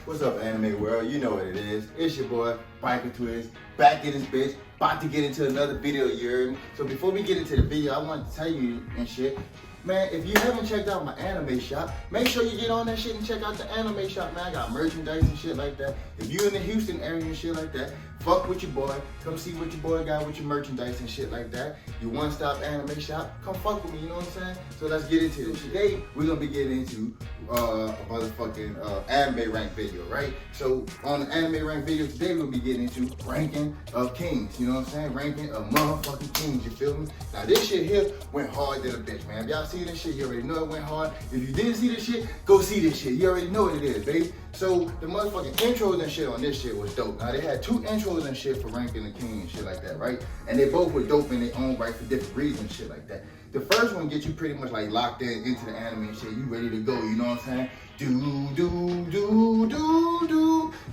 What's up, anime world? You know what it is. It's your boy, Biker Twist, back in this bitch, about to get into another video, you heard me? So before we get into the video, I want to tell you and shit, man, if you haven't checked out my anime shop, make sure you get on that shit and check out the anime shop, man. I got merchandise and shit like that. If you in the Houston area and shit like that, fuck with your boy. Come see what your boy got with your merchandise and shit like that. You one-stop anime shop, come fuck with me, you know what I'm saying? So let's get into it. Today, we're gonna be getting into a motherfucking anime rank video, right? So on the anime rank video today, we're gonna be getting into ranking of kings, you know what I'm saying? Ranking of motherfucking kings, you feel me? Now this shit here went hard than a bitch, man. If y'all see this shit, you already know it went hard. If you didn't see this shit, go see this shit. You already know what it is, baby. So the motherfucking intros and shit on this shit was dope. Now they had 2 intros and shit for ranking the king and shit like that, right? And they both were dope in their own right for different reasons and shit like that. The first one gets you pretty much like locked into the anime and shit. You ready to go, you know what I'm saying? Do. You know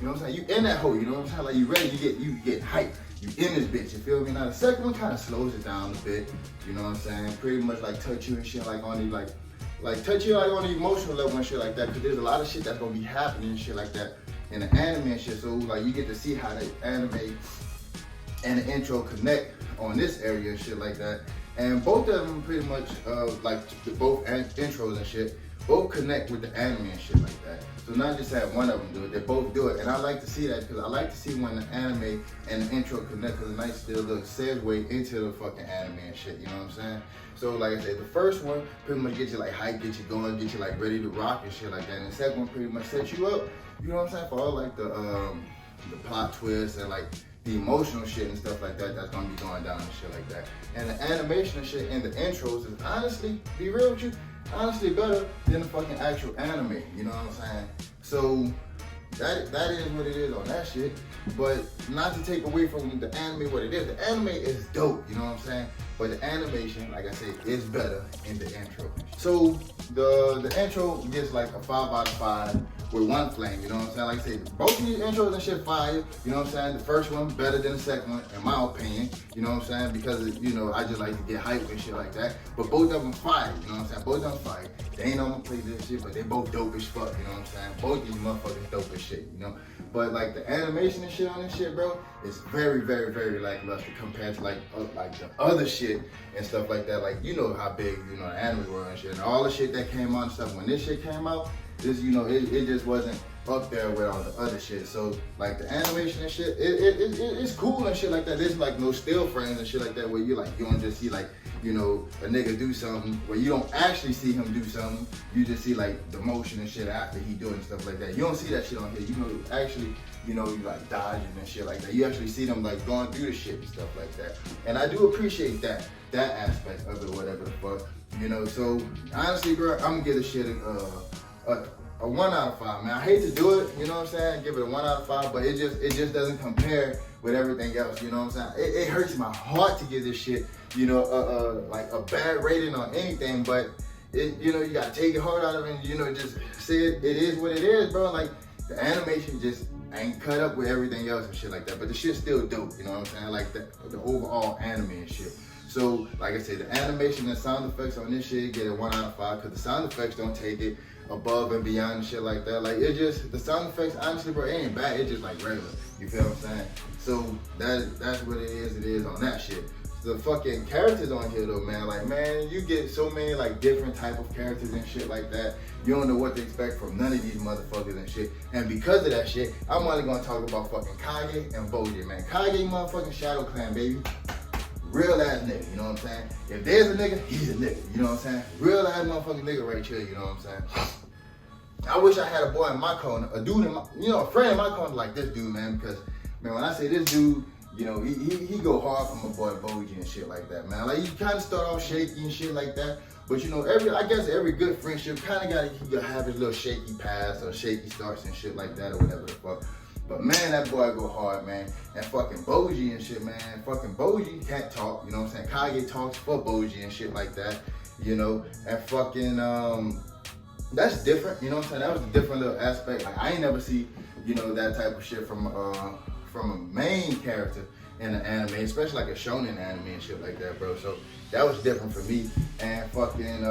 what I'm saying? You in that hole, you know what I'm saying? Like you ready, you get hyped. You in this bitch, you feel me? Now the second one kind of slows it down a bit, you know what I'm saying? Pretty much like touch you and shit like on the like touch you like on the emotional level and shit like that, because there's a lot of shit that's gonna be happening and shit like that in the anime and shit. So like you get to see how the anime and the intro connect on this area and shit like that. And both of them pretty much like both intros and shit both connect with the anime and shit like that. So not just that one of them do it, they both do it. And I like to see that because I like to see when the anime and the intro connect, because a nice little segue into the fucking anime and shit, you know what I'm saying? So like I said, the first one pretty much gets you like hype, get you going, get you like ready to rock and shit like that. And the second one pretty much sets you up, you know what I'm saying, for all like the plot twists and like the emotional shit and stuff like that that's gonna be going down and shit like that. And the animation and shit in the intros is honestly, be real with you, honestly better than the fucking actual anime, you know what I'm saying? So that is what it is on that shit. But not to take away from the anime what it is. The anime is dope, you know what I'm saying? But the animation, like I said, is better in the intro. So the intro gets like a 5 out of 5 with 1 flame, you know what I'm saying? Like I said, both of these intros and shit fire, you know what I'm saying? The first one better than the second one, in my opinion, you know what I'm saying? Because, you know, I just like to get hyped and shit like that. But both of them fire, you know what I'm saying? Both of them fire. They ain't on my play this shit, but they both dope as fuck, you know what I'm saying? Both of these motherfuckers dope as shit, you know? But like the animation and shit on this shit, bro, is very, very, very lackluster compared to like the other shit and stuff like that. Like, you know how big, you know, the anime world and shit, and all the shit that came out and stuff. When this shit came out, this, you know, it just wasn't up there with all the other shit. So like the animation and shit, it's cool and shit like that. There's like no still frames and shit like that where you don't just see like, you know, a nigga do something where you don't actually see him do something. You just see like the motion and shit after he do it and stuff like that. You don't see that shit on here. You know, actually, you know, you like dodging and shit like that. You actually see them like going through the shit and stuff like that. And I do appreciate that aspect of it, whatever the fuck, you know. So honestly, bro, I'm gonna give this shit a 1 out of 5, man. I hate to do it, you know what I'm saying? Give it a 1 out of 5, but it just doesn't compare with everything else, you know what I'm saying? It hurts my heart to give this shit, you know, like a bad rating on anything, but it, you know, you gotta take your heart out of it and, you know, just say it is what it is, bro. Like the animation just ain't cut up with everything else and shit like that, but the shit's still dope, you know what I'm saying? Like the overall anime and shit. So, like I said, the animation and sound effects on this shit get a 1 out of 5 because the sound effects don't take it above and beyond and shit like that. Like it just, the sound effects, honestly, bro, it ain't bad. It's just like regular. You feel what I'm saying? So that's what it is on that shit. The fucking characters on here though, man, like, man, you get so many like different type of characters and shit like that. You don't know what to expect from none of these motherfuckers and shit. And because of that shit, I'm only gonna talk about fucking Kage and Boji, man. Kage motherfucking Shadow Clan, baby. Real ass nigga, you know what I'm saying? If there's a nigga, he's a nigga, you know what I'm saying? Real ass motherfucking nigga right here, you know what I'm saying? I wish I had a boy in my corner, a dude in my, you know, a friend in my corner like this dude, man, because, man, when I say this dude, you know, he go hard for my boy Boji and shit like that, man. Like, you kind of start off shaky and shit like that, but, you know, I guess every good friendship kind of gotta have his little shaky past or shaky starts and shit like that or whatever the fuck. But man, that boy go hard, man. And fucking Boji and shit, man. Fucking Boji can't talk, you know what I'm saying? Kage talks for Boji and shit like that, you know? And fucking, that's different, you know what I'm saying? That was a different little aspect. Like, I ain't never see, you know, that type of shit from a main character in the anime, especially like a shonen anime and shit like that, bro. So that was different for me. And fucking,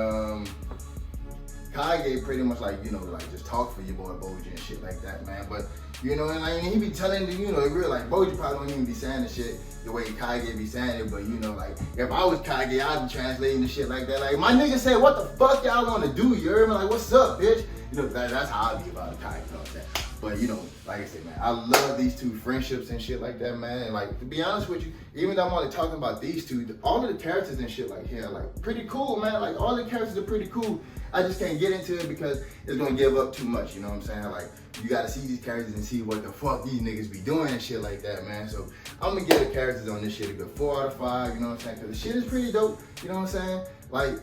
Kage pretty much like, you know, like just talk for your boy Boji and shit like that, man. But, you know, and like, he be telling the, you know, real like Boji probably don't even be saying the shit the way Kage be saying it, but you know, like, if I was Kage, I'd be translating the shit like that. Like, my nigga said, what the fuck y'all wanna do, you heard me? Like, what's up, bitch? You know, that's how I be about Kage and all that. But, you know, like I said, man, I love these two friendships and shit like that, man. And, like, to be honest with you, even though I'm only talking about these two, all of the characters and shit like here, like, pretty cool, man. Like, all the characters are pretty cool. I just can't get into it because it's gonna give up too much, you know what I'm saying? Like, you gotta see these characters and see what the fuck these niggas be doing and shit like that, man. So, I'm gonna give the characters on this shit a good 4 out of 5, you know what I'm saying? Because the shit is pretty dope, you know what I'm saying? Like,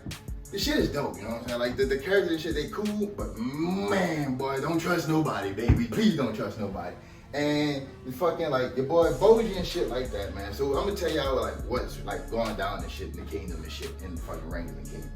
the shit is dope, you know what I'm saying? Like, the characters and shit, they cool, but man, boy, don't trust nobody, baby. Please don't trust nobody. And the fucking, like, your boy Boji and shit like that, man. So, I'm gonna tell y'all, like, what's, like, going down and shit in the kingdom and shit, in the fucking ranks of the kingdom.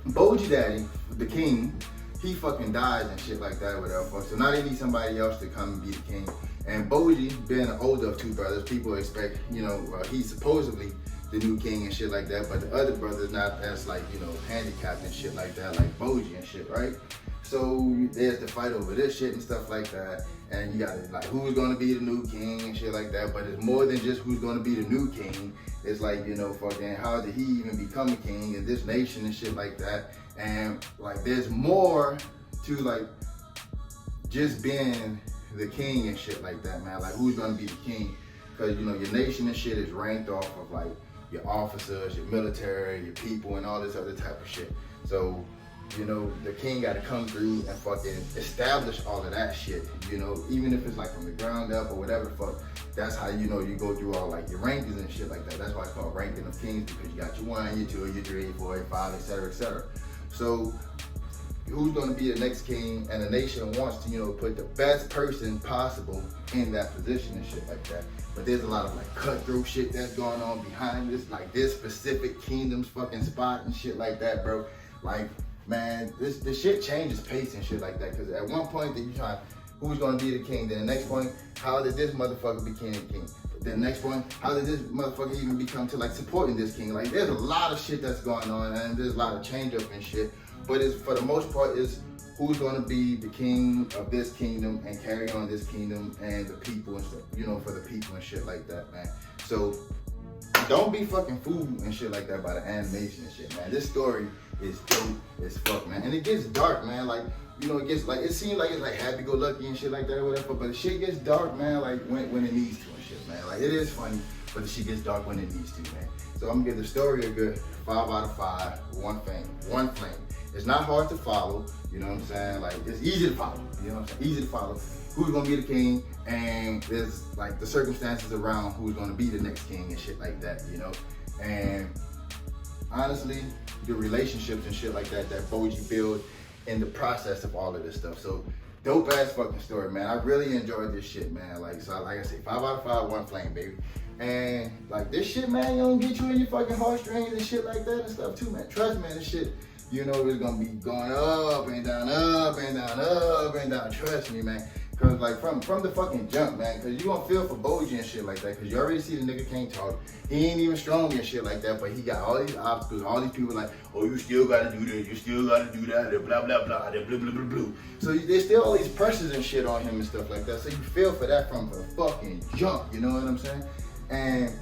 Boji Daddy, the king, he fucking dies and shit like that, whatever fuck. So now they need somebody else to come and be the king. And Boji, being the older of two brothers, people expect, you know, he's supposedly the new king and shit like that, but the other brother's not as, like, you know, handicapped and shit like that, like Boji and shit, right? So there's the fight over this shit and stuff like that. And you got like who's gonna be the new king and shit like that. But it's more than just who's gonna be the new king. It's like, you know, fucking how did he even become a king in this nation and shit like that. And like there's more to like just being the king and shit like that, man. Like who's gonna be the king? Because, you know, your nation and shit is ranked off of like your officers, your military, your people, and all this other type of shit. So, you know, the king got to come through and fucking establish all of that shit, you know, even if it's like from the ground up or whatever the fuck. That's how, you know, you go through all like your rankings and shit like that. That's why it's called ranking of kings, because you got your 1, your 2, your 3, your 4, your 5, etc., etc. So who's going to be the next king? And the nation wants to, you know, put the best person possible in that position and shit like that. But there's a lot of like cutthroat shit that's going on behind this, like this specific kingdom's fucking spot and shit like that, bro. Like, man, this shit changes pace and shit like that. Because at one point, that you try, who's gonna be the king? Then the next point, how did this motherfucker become king? Then the next point, how did this motherfucker even become to like supporting this king? Like, there's a lot of shit that's going on, and there's a lot of change up and shit. But it's, for the most part, is who's gonna be the king of this kingdom and carry on this kingdom and the people and stuff, you know, for the people and shit like that, man. So don't be fucking fooled and shit like that by the animation and shit, man. This story is dope as fuck, man. And it gets dark, man. Like, you know, it gets like, it seems like it's like happy-go-lucky and shit like that or whatever, but the shit gets dark, man, like when it needs to and shit, man. Like, it is funny, but the shit gets dark when it needs to, man. So I'm gonna give the story a good 5 out of 5, one flame. It's not hard to follow, you know what I'm saying? Like, it's easy to follow, you know what I'm saying? Easy to follow. Who's gonna be the king, and there's like the circumstances around who's gonna be the next king and shit like that, you know? And honestly, the relationships and shit like that that Boji build in the process of all of this stuff. So dope ass fucking story, man. I really enjoyed this shit, man. Like, so like I say, 5 out of 5, one flame, baby. And like this shit, man, gonna get you in your fucking heartstrings and shit like that and stuff too, man. Trust me, this shit, you know, it's gonna be going up and down, up and down, up and down. Trust me, man. Cause like from the fucking jump, man. Cause you gonna feel for Boji and shit like that. Cause you already see the nigga can't talk. He ain't even strong and shit like that. But he got all these obstacles. All these people like, oh, you still gotta do this. You still gotta do that. Blah blah blah. Blah blah blah blah. So there's still all these pressures and shit on him and stuff like that. So you feel for that from the fucking jump. You know what I'm saying? And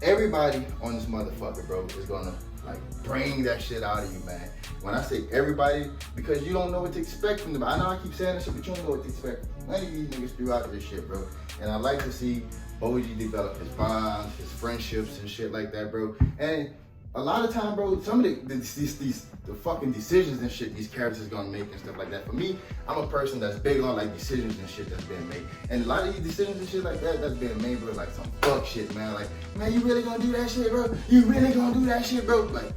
everybody on this motherfucker, bro, is gonna like bring that shit out of you, man. When I say everybody, because you don't know what to expect from them. I know I keep saying this shit, but you don't know what to expect. None of these niggas threw out of this shit, bro. And I like to see Boji develop his bonds, his friendships and shit like that, bro. And a lot of time, bro, some of the fucking decisions and shit these characters gonna make and stuff like that. For me, I'm a person that's big on like decisions and shit that's being made. And a lot of these decisions and shit like that that's being made, bro, like some fuck shit, man. Like, man, you really gonna do that shit, bro? You really gonna do that shit, bro? Like,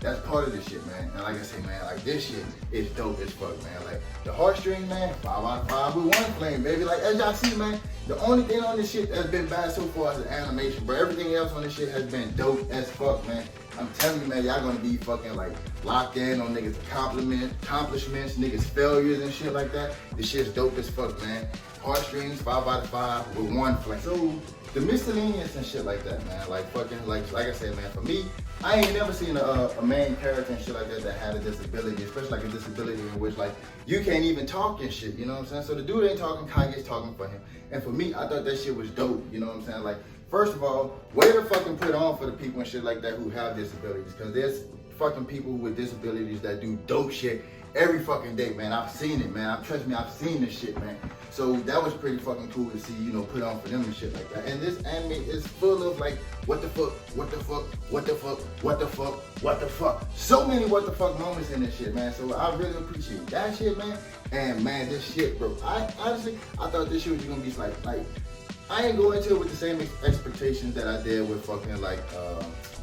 that's part of this shit, man. And like I say, man, like this shit is dope as fuck, man. Like the heartstring, man, 5 out of 5 with one flame, baby. Like as y'all see, man, the only thing on this shit that's been bad so far is the animation, but everything else on this shit has been dope as fuck, man. I'm telling you, man, y'all gonna be fucking like locked in on niggas' accomplishments, niggas' failures and shit like that. This shit's dope as fuck, man. Heartstrings, 5 out of 5 with 1 flame. So the miscellaneous and shit like that, man. Like fucking, like I said, man, for me, I ain't never seen a main character and shit like that had a disability, especially like a disability in which like you can't even talk and shit, you know what I'm saying? So the dude ain't talking, Kage's talking for him. And for me, I thought that shit was dope, you know what I'm saying? Like, first of all, way to fucking put on for the people and shit like that who have disabilities, because there's fucking people with disabilities that do dope shit every fucking day, man. I've seen it, man. Trust me, I've seen this shit, man. So that was pretty fucking cool to see, you know, put on for them and shit like that. And this anime is full of like, what the fuck, what the fuck, what the fuck, what the fuck, what the fuck. So many what the fuck moments in this shit, man. So I really appreciate that shit, man. And man, this shit, bro. I honestly thought this shit was gonna be like I ain't going into it with the same expectations that I did with fucking like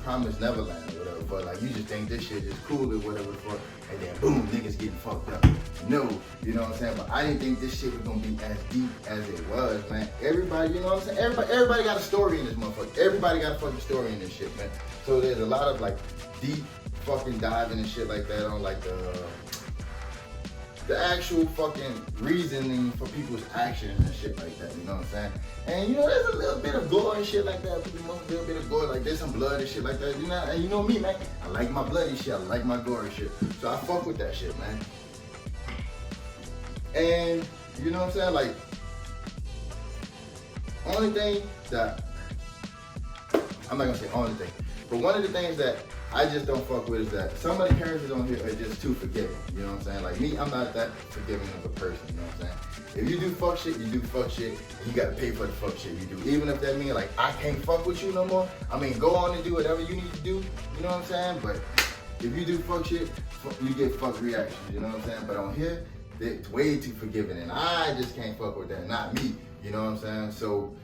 Promised Neverland or whatever, but like you just think this shit is cool or whatever for, and then boom, niggas getting fucked up. No, you know what I'm saying? But I didn't think this shit was gonna be as deep as it was, man. Everybody, you know what I'm saying? Everybody got a story in this motherfucker. Everybody got a fucking story in this shit, man. So there's a lot of like deep fucking diving and shit like that on like the actual fucking reasoning for people's actions and shit like that, you know what I'm saying? And you know, there's a little bit of gore and shit like that, a little bit of gore, like there's some blood and shit like that, you know? And you know me, man, I like my bloody shit, I like my gory shit, so I fuck with that shit, man. And you know what I'm saying, like, only thing that, I'm not gonna say only thing, but one of the things that I just don't fuck with is that some of the characters on here are just too forgiving. You know what I'm saying? Like me, I'm not that forgiving of a person. You know what I'm saying? If you do fuck shit, you do fuck shit. You gotta pay for the fuck shit you do. Even if that means like I can't fuck with you no more. I mean, go on and do whatever you need to do. You know what I'm saying? But if you do fuck shit, you get fuck reactions. You know what I'm saying? But on here, it's way too forgiving, and I just can't fuck with that. Not me. You know what I'm saying? So.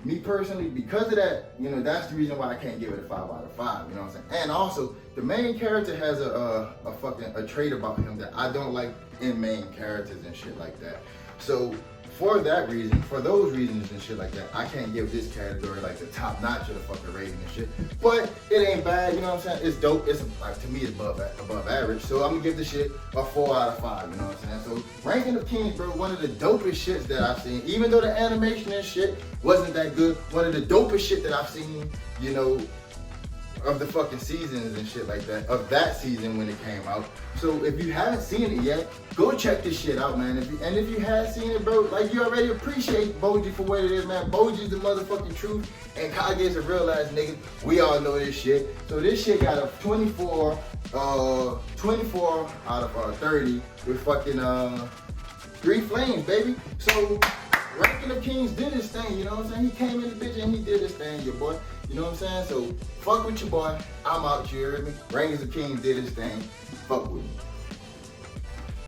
Me personally, because of that, you know, that's the reason why I can't give it a 5 out of 5, you know what I'm saying? And also, the main character has a trait about him that I don't like in main characters and shit like that. So, for that reason, for those reasons and shit like that, I can't give this category like the top notch of the fucking rating and shit. But it ain't bad, you know what I'm saying? It's dope. It's like, to me, it's above average. So I'm gonna give this shit a 4 out of 5, you know what I'm saying? So Ranking of Kings, bro, one of the dopest shits that I've seen. Even though the animation and shit wasn't that good, one of the dopest shit that I've seen, you know, of the fucking seasons and shit like that, of that season when it came out. So if you haven't seen it yet, go check this shit out, man. If you have seen it, bro, like you already appreciate Boji for what it is, man. Boji's the motherfucking truth, and Kage is a real ass nigga. We all know this shit. So this shit got a 24 out of 30 with fucking 3 flames, baby. So Ranking of Kings did his thing, you know what I'm saying? He came in the bitch and he did his thing, your boy. You know what I'm saying? So fuck with your boy. I'm out, you heard me? Ranking of Kings did his thing. Fuck with me.